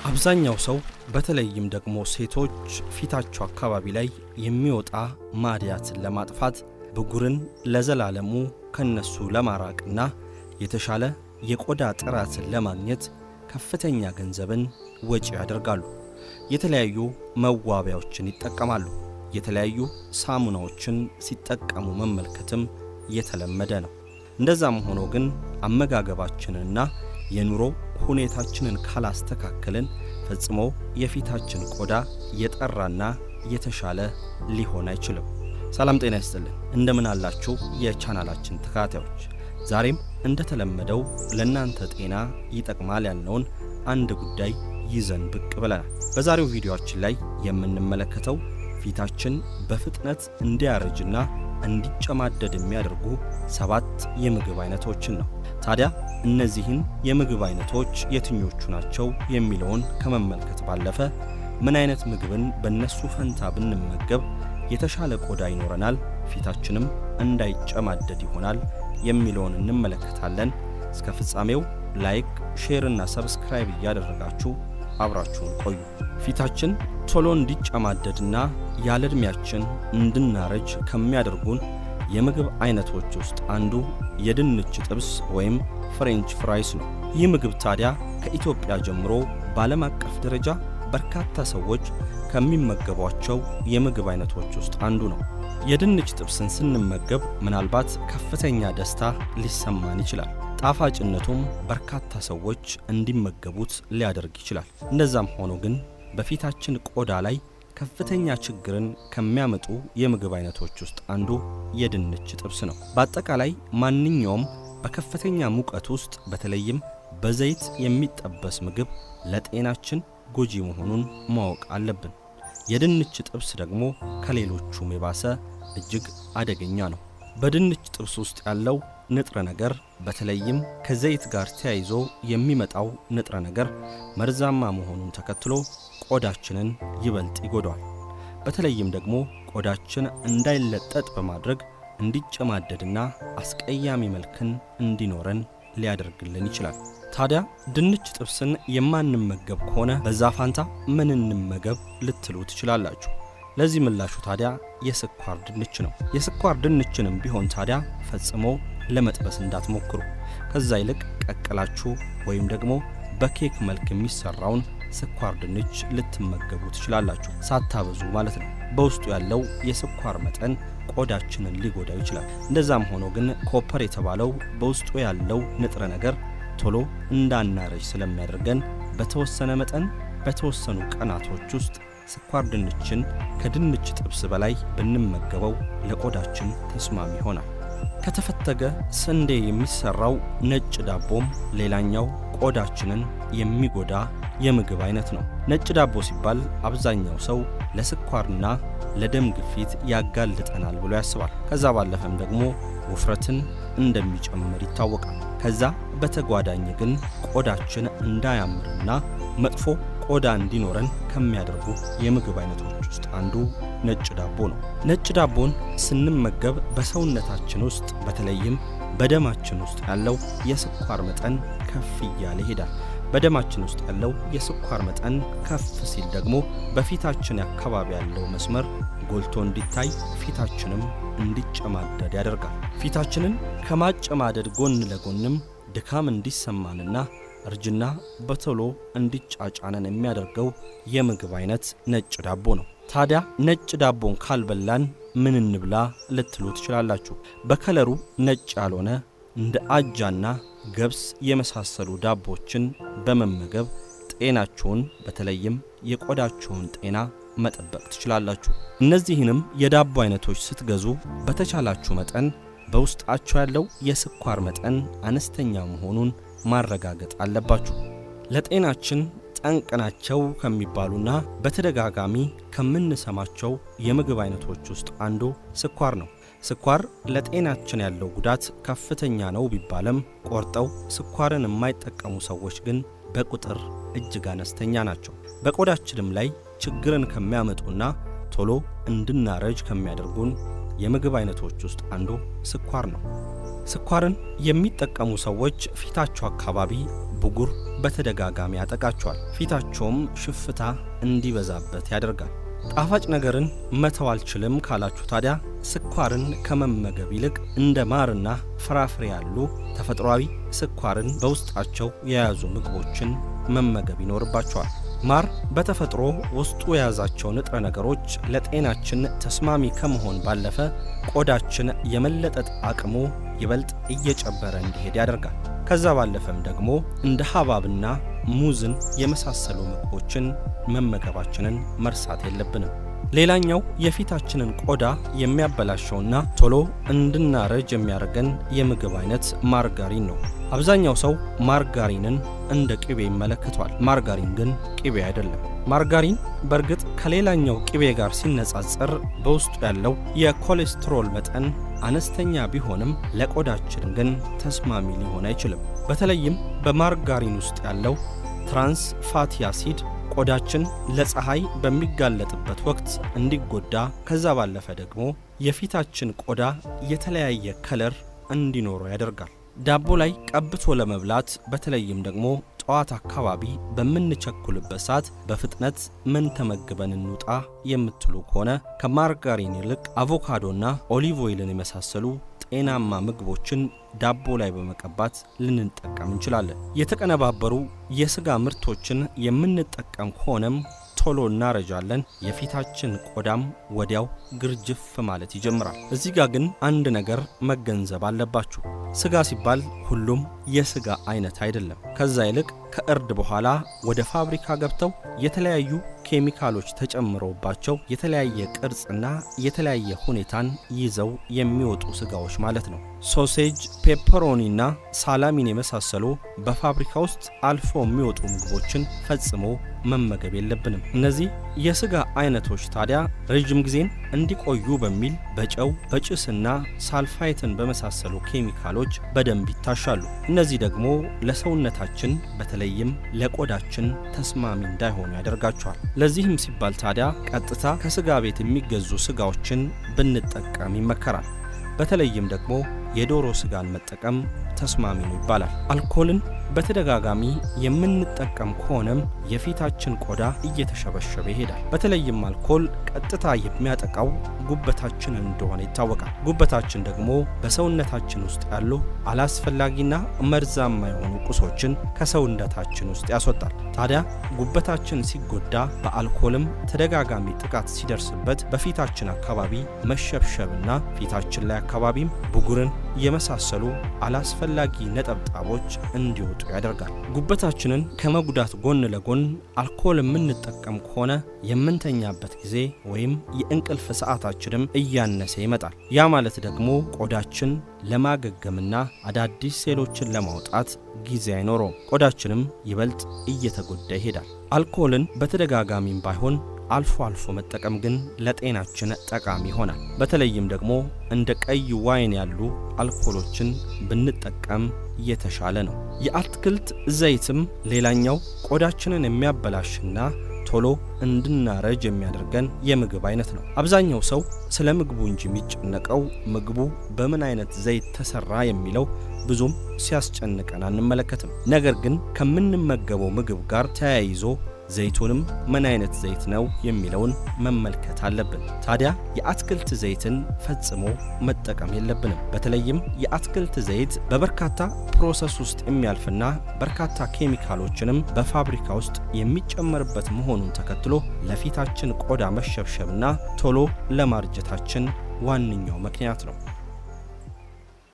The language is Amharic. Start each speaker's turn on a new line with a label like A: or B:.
A: አብዛኛው ሰው በተለይም ደግሞ ሴቶች ፊታቸው አካባቢ ላይ የሚወጣ ማድያትን ለማጥፋት ብጉርን ለዘላለሙ ከነሱ ለማራቅና የተሻለ የቆዳ ጥራትን ለማግኘት ከፍተኛ ገንዘብን ወጪ ያደርጋሉ። የተለያዩ መዋቢያዎችን ይጠቀማሉ። የተለያዩ ሳሙናዎችን ሲጠቀሙ መመልከትም የተለመደ ነው። እንደዛም ሆኖ ግን አመጋገባችንንና የኑሮ ሁኔታችንን ካላስተካከልን ፈጽሞ የፊታችን ቆዳ የጠራና የተሻለ ሊሆን አይችልም። ሰላም ጤና ይስጥልን። እንደምን አላችሁ የቻናላችን ተከታታዮች? ዛሬም እንደተለመደው ለእናንተ ጤና ይጠቅማል ያልነውን አንድ ጉዳይ ይዘን ብቅ ብለናል። በዛሬው ቪዲዮአችን ላይ የምንመለከተው ፊታችን በፍጥነት እንዲያረጅና እንዲጨማደድ የሚያደርጉ 7 የምግብ አይነቶችን ነው። ታዲያ እነዚህን የምግብ አይነቶች የትኞቹ ናቸው የሚለውን ከመመልከት ባለፈ ምን አይነት ምግብን በእነሱ ፈንታ ብንመገብ የተሻለ ቆዳ ይኖረናል፣ ፊታችንም እንዳይጨማደድ ይሆናል የሚለውን እንመለከታለን። እስከ ፍጻሜው ላይክ፣ ሼር እና ሰብስክራይብ እያደረጋችሁ አብራችሁን ቆዩ። ፊታችን ቶሎ እንዲጨማደድና ያለ ዕድሜያችን እንድናረጅ ከሚያደርጉን የምግብ አይነቶች ውስጥ አንዱ የድንች ጥብስ ወይም ፍሬንች ፍራይስ ነው። ይህ ምግብ ታዲያ ከኢትዮጵያ ጀምሮ በዓለም አቀፍ ደረጃ በርካታ ሰዎች ከሚመገቧቸው የምግብ አይነቶች ውስጥ አንዱ ነው። የድንች ጥብስን ስንመገብ ምናልባት ከፍተኛ ደስታ ሊሰማን ይችላል። ጣፋጭነቱም በርካታ ሰዎች እንዲመገቡት ሊያደርግ ይችላል። እንደዛም ሆኖ ግን በፊታችን ቆዳ ላይ ከፍተኛ ችግርን ከሚያመጡ የምግብ አይነቶች ውስጥ አንዱ የድንች ጥብስ ነው። በአጠቃላይ ማንኛውም በከፍተኛ ሙቀት ውስጥ በተለይም በዘይት የሚጠበስ ምግብ ለጤናችን ጎጂ መሆኑን ማወቅ አለብን። የድንች ጥብስ ደግሞ ከሌሎቹም የባሰ እጅግ አደገኛ ነው። በድንች ጥብስ ውስጥ ያለው ንጥረ ነገር በተለይም ከዘይት ጋር ተያይዞ የሚመጣው ንጥረ ነገር መርዛማ መሆኑን ተከትሎ ቆዳችንን ይበልጥ ይጎዳዋል። በተለይም ደግሞ ቆዳችን እንዳይለጠጥ በማድረግ እንዲጨማደድና አስቀያሚ መልክን እንዲኖረን ሊያደርግልን ይችላል። ታዲያ ድንች ጥብስን የማንመገብ ከሆነ በዛ ፋንታ ምን እንመገብ ልትሉ ትችላላችሁ። ለዚህ ምላሹ ታዲያ የስኳር ድንች ነው። የስኳር ድንችንም ቢሆን ታዲያ ፈጽሞ ለመጥበስ እንዳትሞክሩ። ከዛ ይልቅ ቀቅላችሁ ወይም ደግሞ በኬክ መልክ የሚሰራውን ስኳር ድንች ልትመገቡ ትችላላችሁ፣ ሳታበዙ ማለት ነው። በውስጡ ያለው የስኳር መጠን ቆዳችንን ሊጎዳው ይችላል። እንደዛም ሆኖ ግን ኮፐር የተባለው በውስጡ ያለው ንጥረ ነገር ቶሎ እንዳናረጅ ስለሚያደርገን በተወሰነ መጠን በተወሰኑ ቀናቶች ውስጥ ስኳር ድንችን ከድንች ጥብስ በላይ ብንመገበው ለቆዳችን ተስማሚ ይሆናል። ከተፈተገ ስንዴ የሚሰራው ነጭ ዳቦም ሌላኛው ቆዳችንን የሚጎዳ የምግብ አይነት ነው። ነጭ ዳቦ ሲባል አብዛኛው ሰው ለስኳርና ለደም ግፊት ያጋልጠናል ብሎ ያስባል። ከዛ ባለፈም ደግሞ ውፍረትን እንደሚጨምር ይታወቃል። ከዛ በተጓዳኝ ግን ቆዳችን እንዳያምርና መጥፎ ቆዳ እንዲኖረን ከሚያደርጉ የምግብ አይነቶች ውስጥ አንዱ ነጭ ዳቦ ነው። ነጭ ዳቦን ስንመገብ በሰውነታችን ውስጥ በተለይም በደማችን ውስጥ ያለው የስኳር መጠን ከፍ እያለ ይሄዳል። በደማችን ውስጥ ያለው የስኳር መጠን ከፍ ሲል ደግሞ በፊታችን አካባቢ ያለው መስመር ጎልቶ እንዲታይ፣ ፊታችንም እንዲጨማደድ ያደርጋል። ፊታችንን ከማጨማደድ ጎን ለጎንም ድካም እንዲሰማንና እርጅና በቶሎ እንዲጫጫነን የሚያደርገው የምግብ አይነት ነጭ ዳቦ ነው። ታዲያ ነጭ ዳቦን ካልበላን ምን እንብላ ልትሉ ትችላላችሁ። በከለሩ ነጭ ያልሆነ እንደ አጃና ገብስ የመሳሰሉ ዳቦችን በመመገብ ጤናችሁን በተለይም የቆዳችሁን ጤና መጠበቅ ትችላላችሁ። እነዚህንም የዳቦ አይነቶች ስትገዙ በተቻላችሁ መጠን በውስጣቸው ያለው የስኳር መጠን አነስተኛ መሆኑን ማረጋገጥ አለባችሁ። ለጤናችን ጠንቅ ናቸው ከሚባሉና በተደጋጋሚ ከምንሰማቸው የምግብ አይነቶች ውስጥ አንዱ ስኳር ነው። ስኳር ለጤናችን ያለው ጉዳት ከፍተኛ ነው ቢባልም ቆርጠው ስኳርን የማይጠቀሙ ሰዎች ግን በቁጥር እጅግ አነስተኛ ናቸው። በቆዳችንም ላይ ችግርን ከሚያመጡና ቶሎ እንድናረጅ ከሚያደርጉን የምግብ አይነቶች ውስጥ አንዱ ስኳር ነው። ስኳርን የሚጠቀሙ ሰዎች ፊታቸው አካባቢ ብጉር በተደጋጋሚ ያጠቃቸዋል። ፊታቸውም ሽፍታ እንዲበዛበት ያደርጋል። ጣፋጭ ነገርን መተው አልችልም ካላችሁ ታዲያ ስኳርን ከመመገብ ይልቅ እንደ ማርና ፍራፍሬ ያሉ ተፈጥሯዊ ስኳርን በውስጣቸው የያዙ ምግቦችን መመገብ ይኖርባቸዋል። ማር በተፈጥሮ ውስጡ የያዛቸው ንጥረ ነገሮች ለጤናችን ተስማሚ ከመሆን ባለፈ ቆዳችን የመለጠጥ አቅሙ ይበልጥ እየጨበረ እንዲሄድ ያደርጋል። ከዛ ባለፈም ደግሞ እንደ ሐብሐብና ሙዝን የመሳሰሉ ምግቦችን መመገባችንን መርሳት የለብንም። ሌላኛው የፊታችንን ቆዳ የሚያበላሸውና ቶሎ እንድናረጅ የሚያደርገን የምግብ አይነት ማርጋሪን ነው። አብዛኛው ሰው ማርጋሪንን እንደ ቅቤ ይመለከቷል። ማርጋሪን ግን ቅቤ አይደለም። ማርጋሪን በእርግጥ ከሌላኛው ቅቤ ጋር ሲነጻጸር በውስጡ ያለው የኮሌስትሮል መጠን አነስተኛ ቢሆንም ለቆዳችን ግን ተስማሚ ሊሆን አይችልም። በተለይም በማርጋሪን ውስጥ ያለው ትራንስ ፋቲ አሲድ ቆዳችን ለፀሐይ በሚጋለጥበት ወቅት እንዲጎዳ፣ ከዛ ባለፈ ደግሞ የፊታችን ቆዳ የተለያየ ከለር እንዲኖረው ያደርጋል። ዳቦ ላይ ቀብቶ ለመብላት በተለይም ደግሞ ጠዋት አካባቢ በምንቸኩልበት ሰዓት በፍጥነት ምን ተመግበን እንውጣ የምትሉ ከሆነ ከማርጋሪን ይልቅ አቮካዶና ኦሊቭ ኦይልን የመሳሰሉ ጤናማ ምግቦችን ዳቦ ላይ በመቀባት ልንጠቀም እንችላለን። የተቀነባበሩ የስጋ ምርቶችን የምንጠቀም ከሆነም ቶሎ እናረጃለን። የፊታችን ቆዳም ወዲያው ግርጅፍ ማለት ይጀምራል። እዚህ ጋር ግን አንድ ነገር መገንዘብ አለባችሁ። ስጋ ሲባል ሁሉም የስጋ አይነት አይደለም። ከዛ ይልቅ ከእርድ በኋላ ወደ ፋብሪካ ገብተው የተለያዩ ኬሚካሎች ተጨምረውባቸው የተለያየ ቅርጽና የተለያየ ሁኔታን ይዘው የሚወጡ ስጋዎች ማለት ነው። ሶሴጅ፣ ፔፐሮኒና ሳላሚን የመሳሰሉ በፋብሪካ ውስጥ አልፎ የሚወጡ ምግቦችን ፈጽሞ መመገብ የለብንም። እነዚህ የስጋ አይነቶች ታዲያ ረጅም ጊዜን እንዲቆዩ በሚል በጨው በጭስና ሳልፋይትን በመሳሰሉ ኬሚካሎች በደንብ ይታሻሉ። እነዚህ ደግሞ ለሰውነታችን በተለይም ለቆዳችን ተስማሚ እንዳይሆኑ ያደርጋቸዋል። ለዚህም ሲባል ታዲያ ቀጥታ ከስጋ ቤት የሚገዙ ስጋዎችን ብንጠቀም ይመከራል። በተለይም ደግሞ የዶሮ ስጋን መጠቀም ተስማሚ ነው ይባላል። አልኮልን በተደጋጋሚ የምንጠቀም ከሆነም የፊታችን ቆዳ እየተሸበሸበ ይሄዳል። በተለይም አልኮል ቀጥታ የሚያጠቃው ጉበታችን እንደሆነ ይታወቃል። ጉበታችን ደግሞ በሰውነታችን ውስጥ ያሉ አላስፈላጊና መርዛማ የሆኑ ቁሶችን ከሰውነታችን ውስጥ ያስወጣል። ታዲያ ጉበታችን ሲጎዳ በአልኮልም ተደጋጋሚ ጥቃት ሲደርስበት በፊታችን አካባቢ መሸብሸብና ፊታችን ላይ አካባቢም ብጉርን የመሳሰሉ አላስፈላጊ ነጠብጣቦች እንዲወጡ ያደርጋል። ጉበታችንን ከመጉዳት ጎን ለጎን አልኮል የምንጠቀም ከሆነ የምንተኛበት ጊዜ ወይም የእንቅልፍ ሰዓታችንም እያነሰ ይመጣል። ያ ማለት ደግሞ ቆዳችን ለማገገምና አዳዲስ ሴሎችን ለማውጣት ጊዜ አይኖረውም። ቆዳችንም ይበልጥ እየተጎዳ ይሄዳል። አልኮልን በተደጋጋሚም ባይሆን አልፎ አልፎ መጠቀም ግን ለጤናችን ጠቃሚ ይሆናል። በተለይም ደግሞ እንደ ቀይ ዋይን ያሉ አልኮሎችን ብንጠቀም የተሻለ ነው። የአትክልት ዘይትም ሌላኛው ቆዳችንን የሚያበላሽና ቶሎ እንድናረጅ የሚያደርገን የምግብ አይነት ነው። አብዛኛው ሰው ስለ ምግቡ እንጂ የሚጨነቀው ምግቡ በምን አይነት ዘይት ተሰራ የሚለው ብዙም ሲያስጨንቀን አንመለከትም። ነገር ግን ከምንመገበው ምግብ ጋር ተያይዞ ዘይቱንም ምን አይነት ዘይት ነው የሚለውን መመልከት አለብን። ታዲያ የአትክልት ዘይትን ፈጽሞ መጠቀም የለብንም። በተለይም የአትክልት ዘይት በበርካታ ፕሮሰስ ውስጥ የሚያልፍና በርካታ ኬሚካሎችንም በፋብሪካ ውስጥ የሚጨመርበት መሆኑን ተከትሎ ለፊታችን ቆዳ መሸብሸብና ቶሎ ለማርጀታችን ዋነኛው ምክንያት ነው።